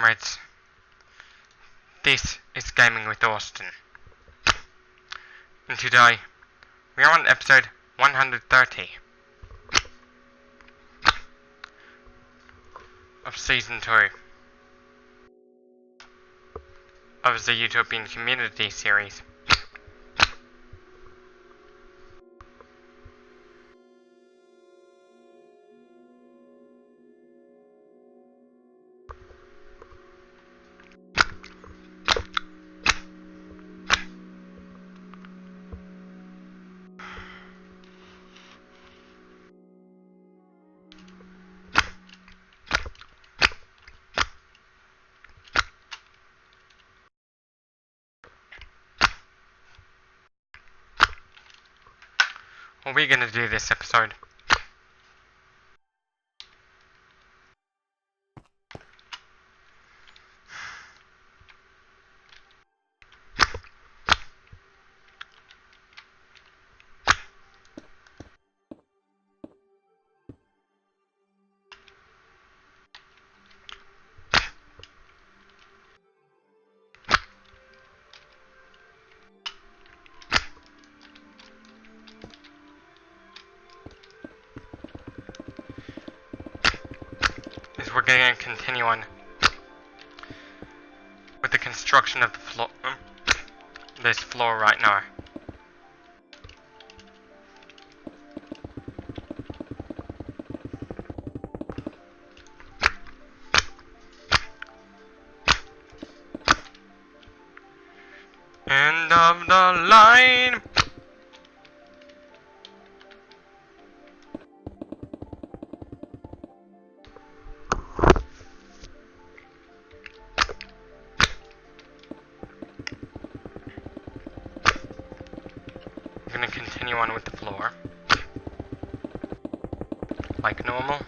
comrades. This is Gaming with Austin. And today, we are on episode 130 of Season 2 of the Utopian Community series. What are we gonna do this episode? We're going to continue on with the construction of the floor, this floor right now. End of the line. I'm gonna continue on with the floor like normal.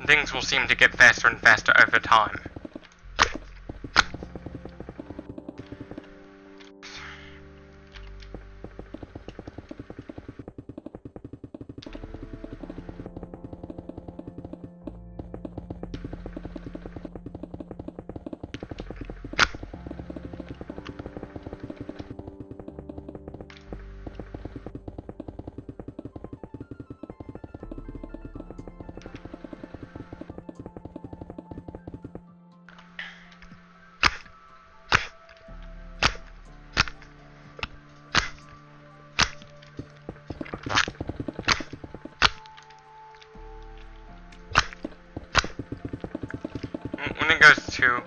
Things will seem to get faster and faster over time. When it goes to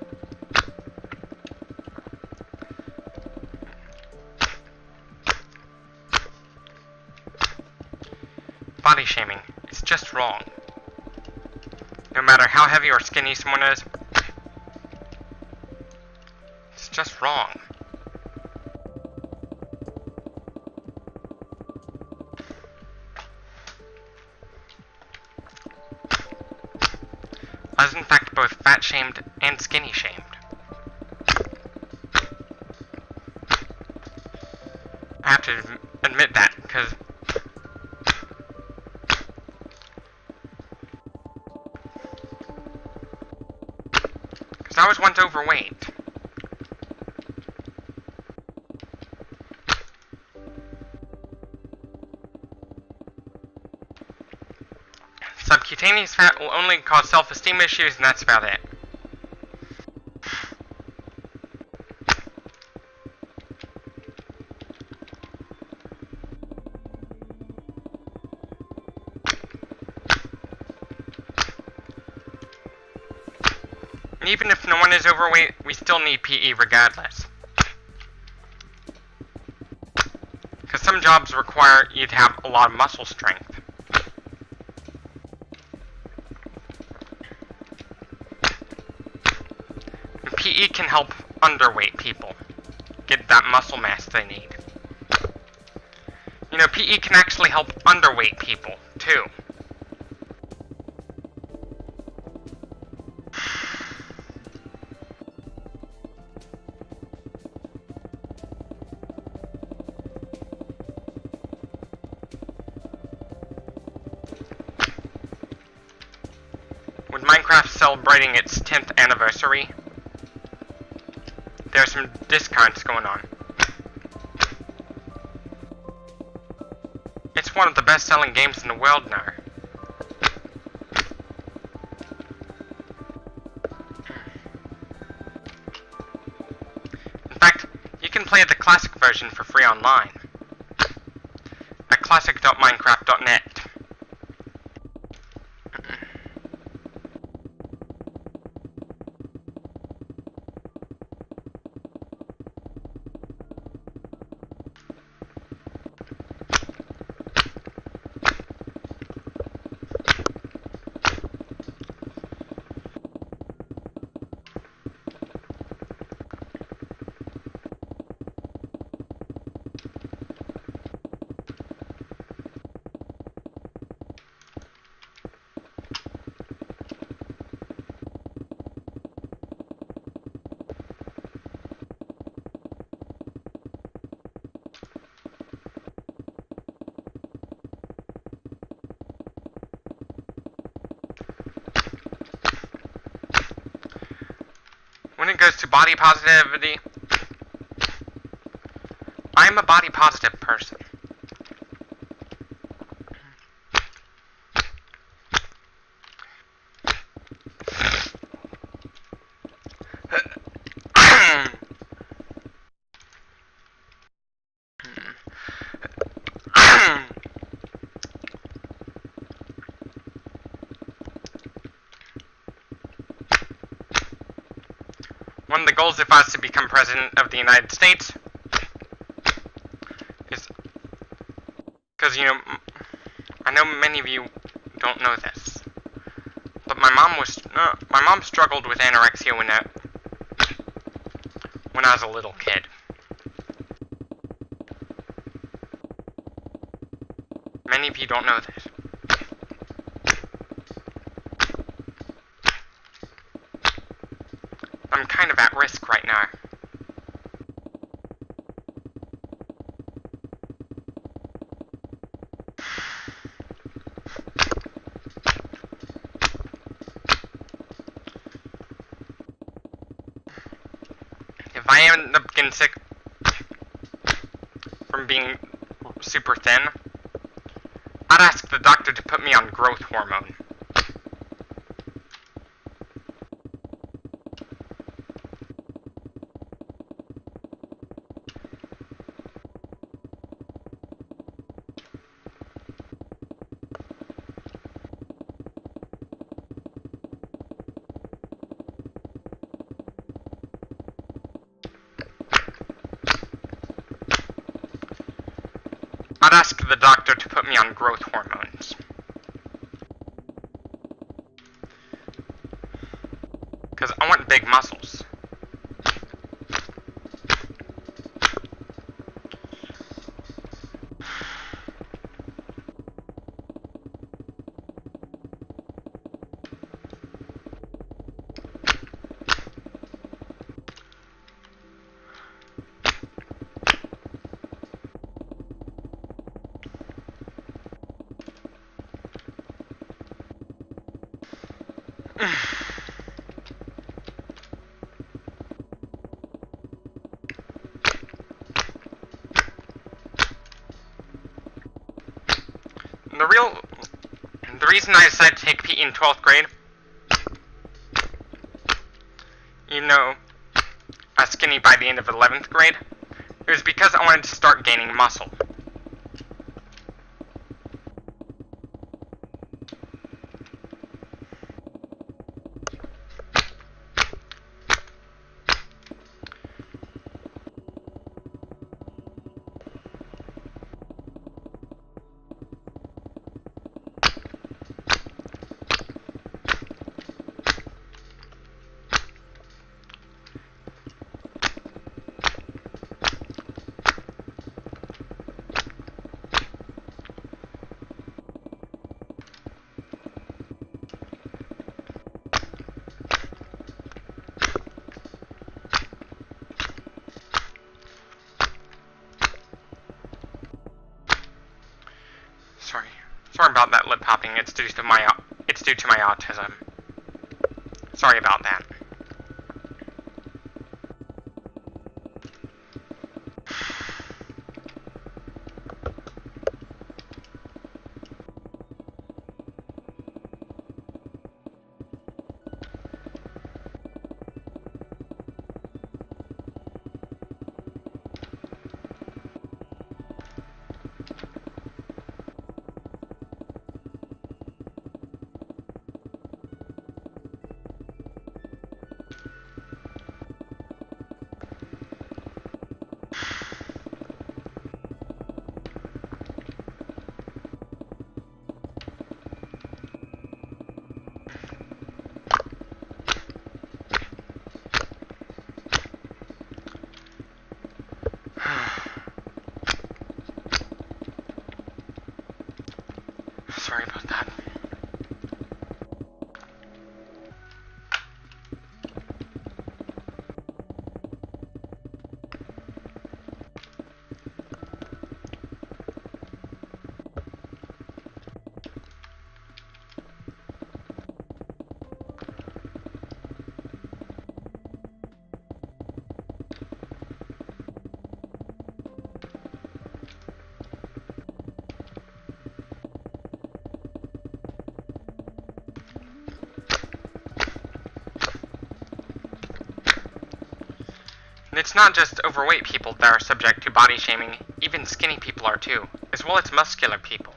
body shaming, it's just wrong. No matter how heavy or skinny someone is, it's just wrong. I was in fact both fat shamed and skinny shamed. I have to admit that, because I was once overweight. Subcutaneous fat will only cause self-esteem issues, and that's about it. And even if no one is overweight, we still need PE regardless. some jobs require you to have a lot of muscle strength. And PE can help underweight people get that muscle mass they need. You know, PE can actually help underweight people, too. With Minecraft celebrating its 10th anniversary, there's some discounts going on. It's one of the best-selling games in the world now. In fact, you can play the classic version for free online at classic.minecraft.net. When it goes to body positivity, I'm a body positive person. One of the goals if I was to become president of the United States is, because, you know, I know many of you don't know this, but my mom struggled with anorexia when I was a little kid. Many of you don't know this. I'm kind of at risk right now. If I end up getting sick from being super thin, I'd ask the doctor to put me on growth hormone. I'd ask the doctor to put me on growth hormones. Because I want big muscles. The reason I decided to take PE in 12th grade, even though I was skinny by the end of 11th grade, it was because I wanted to start gaining muscle. Sorry about that lip popping. It's due to my autism. Sorry about that. Sorry about that. And it's not just overweight people that are subject to body shaming, even skinny people are too, as well as muscular people.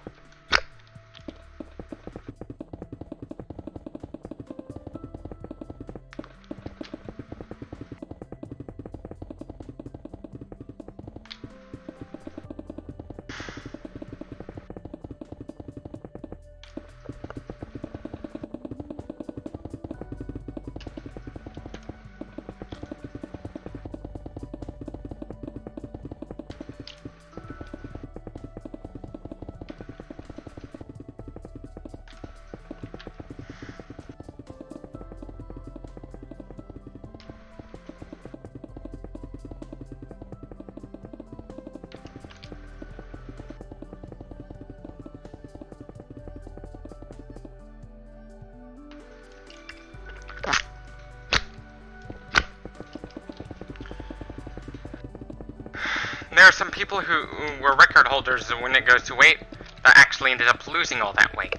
There are some people who were record holders when it goes to weight that actually ended up losing all that weight.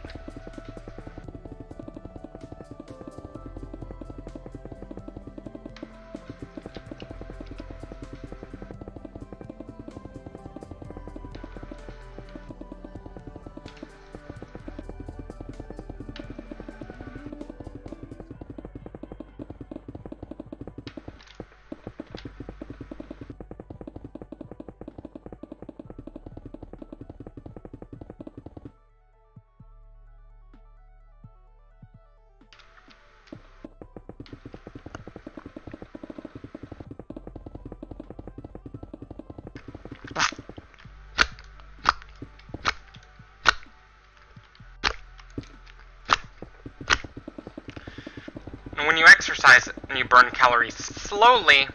And when you exercise and you burn calories slowly,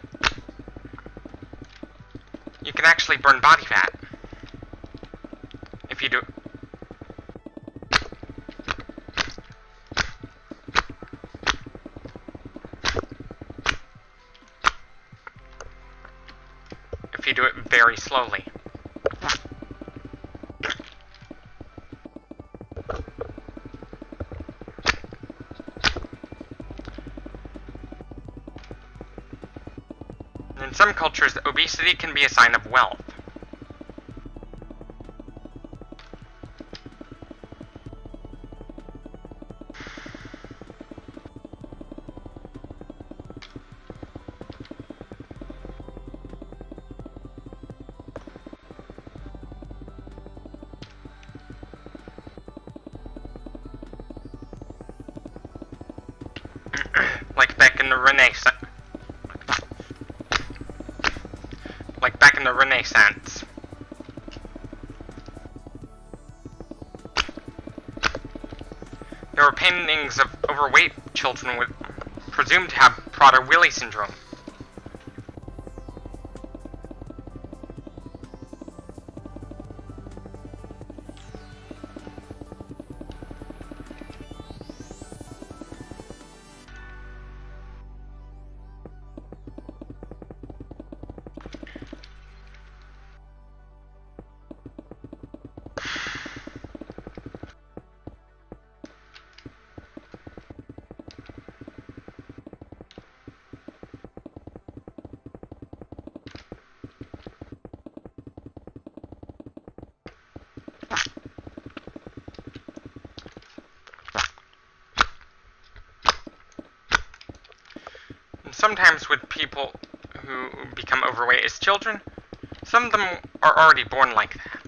you can actually burn body fat. If you do. If you do it very slowly. In some cultures, obesity can be a sign of wealth. Like back in the Renaissance. Like back in the Renaissance. There were paintings of overweight children with presumed to have Prader-Willi syndrome. sometimes with people who become overweight as children, some of them are already born like that.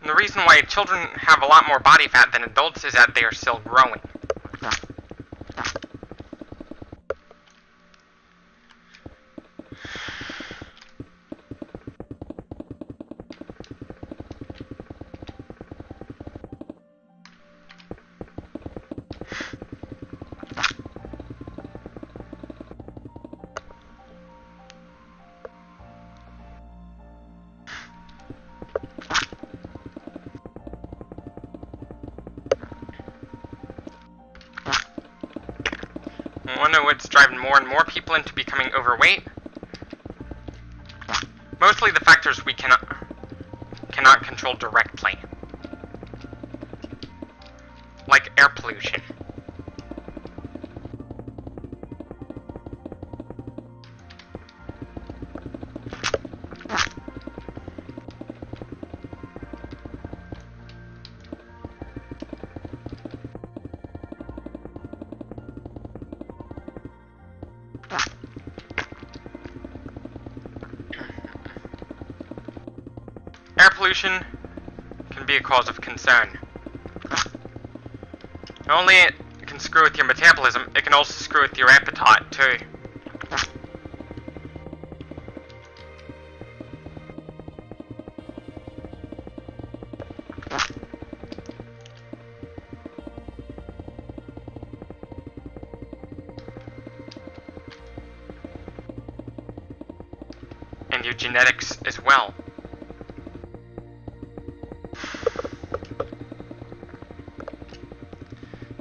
And the reason why children have a lot more body fat than adults is that they are still growing. I wonder what's driving more and more people into becoming overweight. Mostly the factors we cannot control directly. Like air pollution. Air pollution can be a cause of concern. Not only it can screw with your metabolism, it can also screw with your appetite too. And your genetics as well.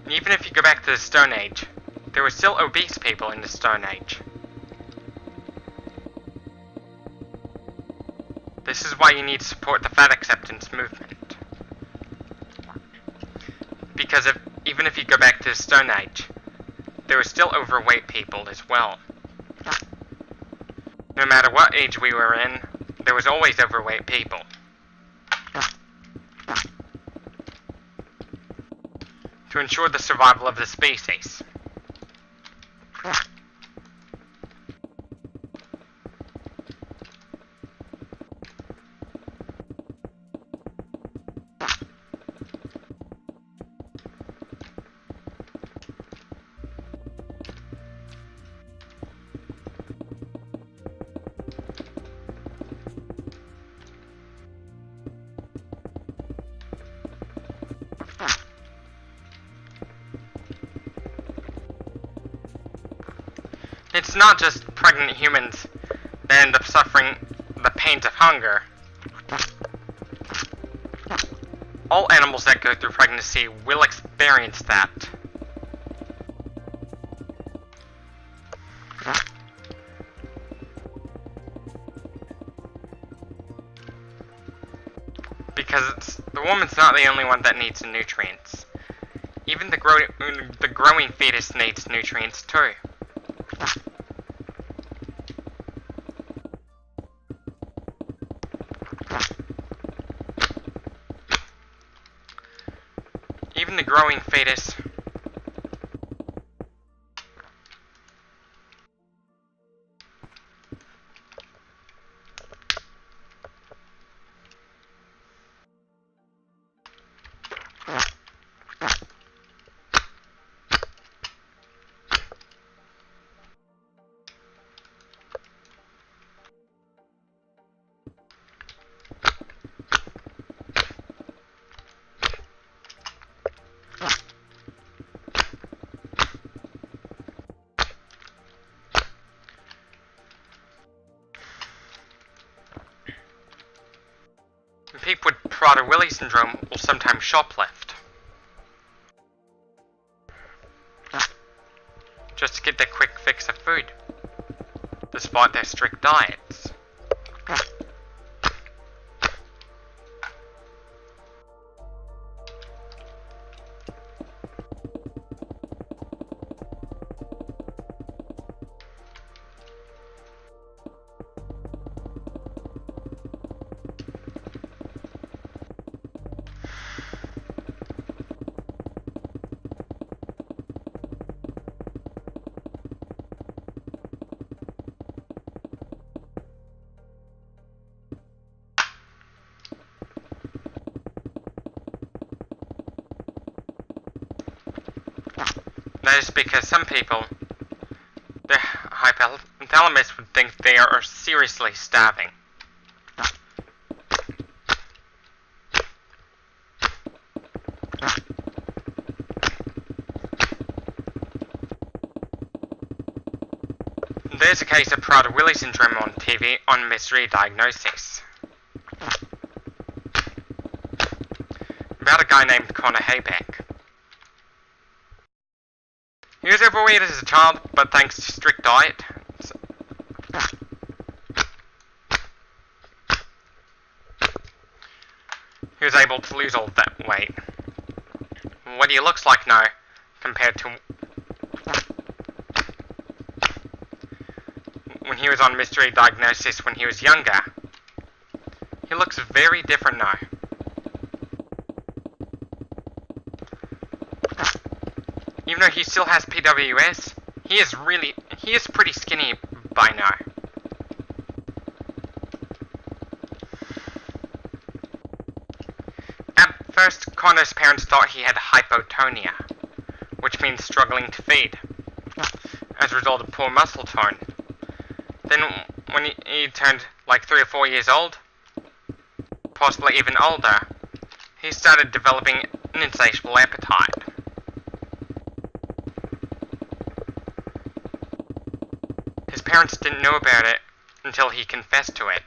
Even if you go back to the Stone Age, there were still obese people in the Stone Age. This is why you need to support the fat acceptance movement. Because even if you go back to the Stone Age, there were still overweight people as well. No matter what age we were in, there was always overweight people. To ensure the survival of the species. It's not just pregnant humans that end up suffering the pains of hunger. All animals that go through pregnancy will experience that. Because the woman's not the only one that needs the nutrients. Even the growing fetus needs nutrients too. Even the growing fetus. Prader-Willi syndrome will sometimes shoplift, just to get their quick fix of food, despite their strict diets. That is because some people, their hypothalamus would think they are seriously starving. There's a case of Prader-Willi syndrome on TV on Mystery Diagnosis. About a guy named Connor Hayback. He was overweight as a child, but thanks to strict diet, he was able to lose all of that weight. What he looks like now, compared to when he was on Mystery Diagnosis when he was younger, he looks very different now. Even though he still has PWS, he is pretty skinny by now. At first, Connor's parents thought he had hypotonia, which means struggling to feed, as a result of poor muscle tone. Then, when he turned like 3 or 4 years old, possibly even older, he started developing an insatiable appetite. His parents didn't know about it until he confessed to it.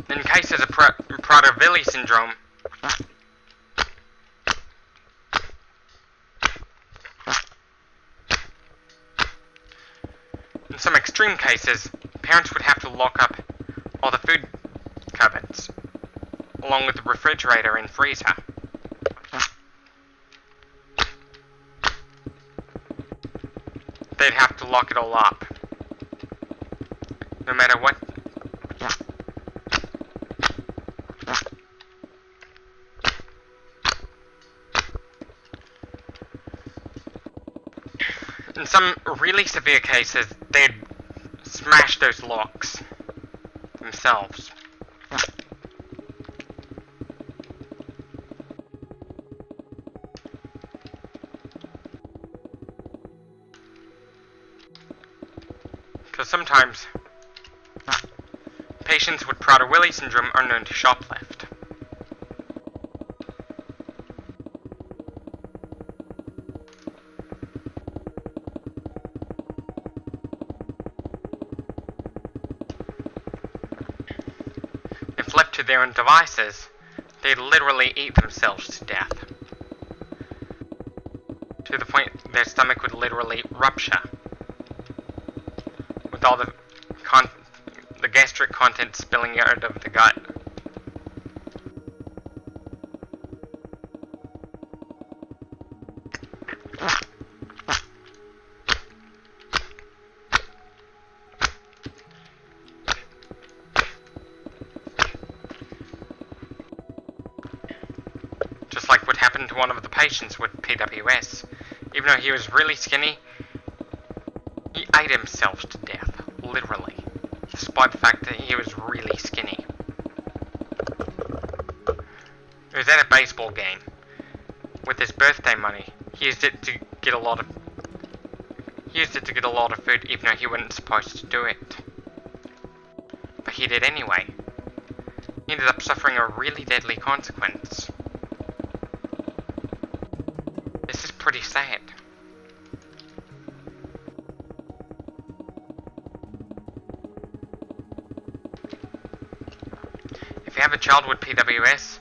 In cases of Prader-Willi syndrome, in some extreme cases, parents would have to lock up all the food cupboards, along with the refrigerator and freezer. They'd have to lock it all up, no matter what. In some really severe cases, they'd smash those locks themselves. Because sometimes, patients with Prader-Willi syndrome are known to shoplift. If left to their own devices, they'd literally eat themselves to death. To the point their stomach would literally rupture, with all the gastric content spilling out of the gut. Just like what happened to one of the patients with PWS. Even though he was really skinny, he ate himself to death, literally, despite the fact that he was really skinny. It was at a baseball game. With his birthday money, he used it to get a lot of food, even though he wasn't supposed to do it. But he did anyway. he ended up suffering a really deadly consequence. This is pretty sad. If you have a child with PWS,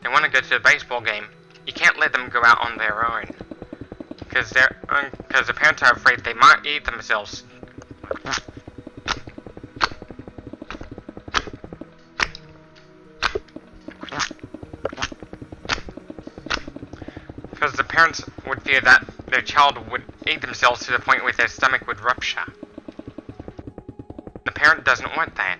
they want to go to the baseball game, you can't let them go out on their own. Because the parents are afraid they might eat themselves. Because the parents would fear that their child would eat themselves to the point where their stomach would rupture. The parent doesn't want that.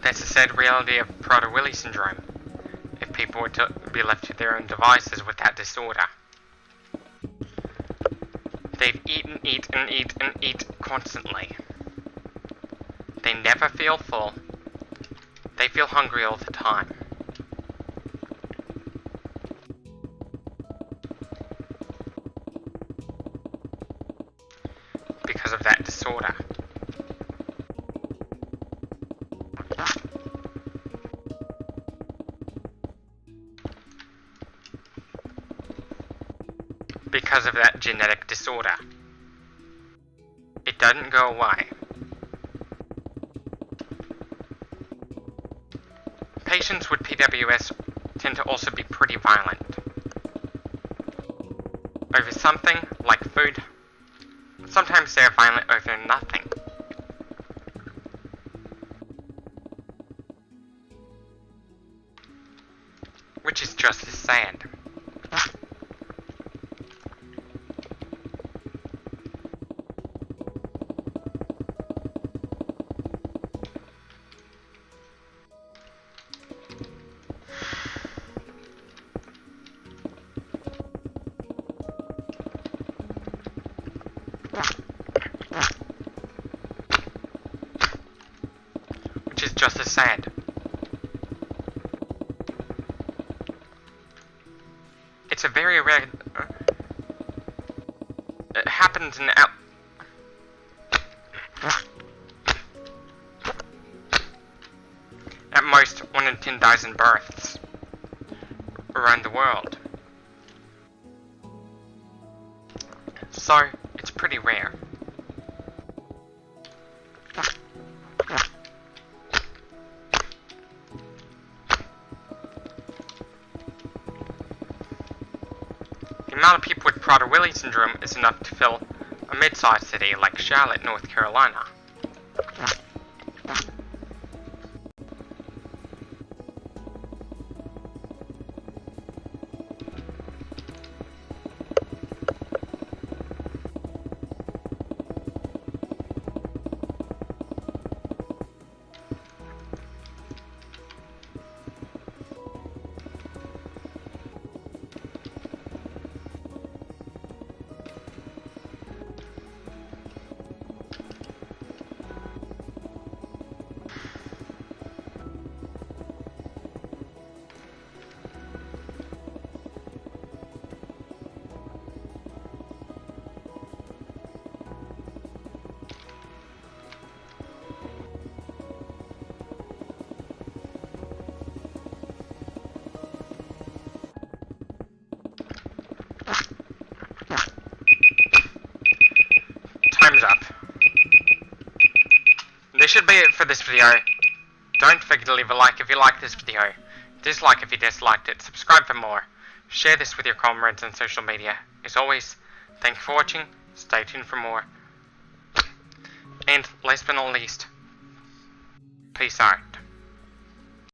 That's the sad reality of Prader-Willi syndrome, if people were to be left to their own devices with that disorder. They'd eat and eat and eat and eat constantly. They never feel full. They feel hungry all the time. Because of that disorder. Because of that genetic disorder. It doesn't go away. Patients with PWS tend to also be pretty violent. Over something like food, sometimes they're violent over nothing. Which is just as sad. Which is just as sad. It's a very rare... it happens in at most 1 in 10,000 births around the world. So, it's pretty rare. The amount of people with Prader-Willi syndrome is enough to fill a mid-sized city like Charlotte, North Carolina. Time's up. This should be it for this video. Don't forget to leave a like if you like this video, dislike if you disliked it, subscribe for more, share this with your comrades on social media. As always, thank you for watching, stay tuned for more, and last but not least, peace out.